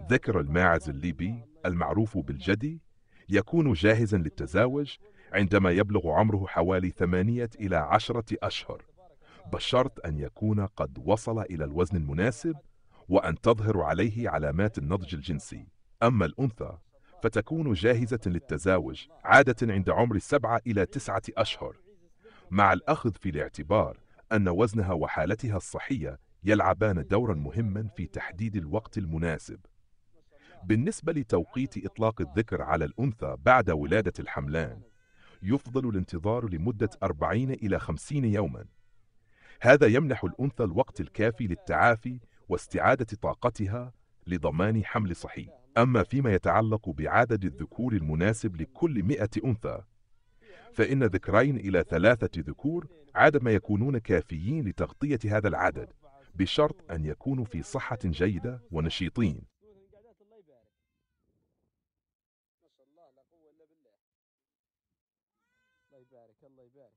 ذكر الماعز الليبي المعروف بالجدي يكون جاهزا للتزاوج عندما يبلغ عمره حوالي 8 إلى 10 أشهر، بشرط أن يكون قد وصل إلى الوزن المناسب وأن تظهر عليه علامات النضج الجنسي. أما الأنثى فتكون جاهزة للتزاوج عادة عند عمر 7 إلى 9 أشهر، مع الأخذ في الاعتبار أن وزنها وحالتها الصحية يلعبان دورا مهما في تحديد الوقت المناسب. بالنسبة لتوقيت إطلاق الذكر على الأنثى بعد ولادة الحملان، يفضل الانتظار لمدة 40 إلى 50 يوما. هذا يمنح الأنثى الوقت الكافي للتعافي واستعادة طاقتها لضمان حمل صحي. أما فيما يتعلق بعدد الذكور المناسب لكل 100 أنثى، فإن ذكرين إلى 3 ذكور عادة ما يكونون كافيين لتغطية هذا العدد، بشرط أن يكونوا في صحة جيدة ونشيطين. الله لا قوة إلا بالله. الله يبارك الله يبارك.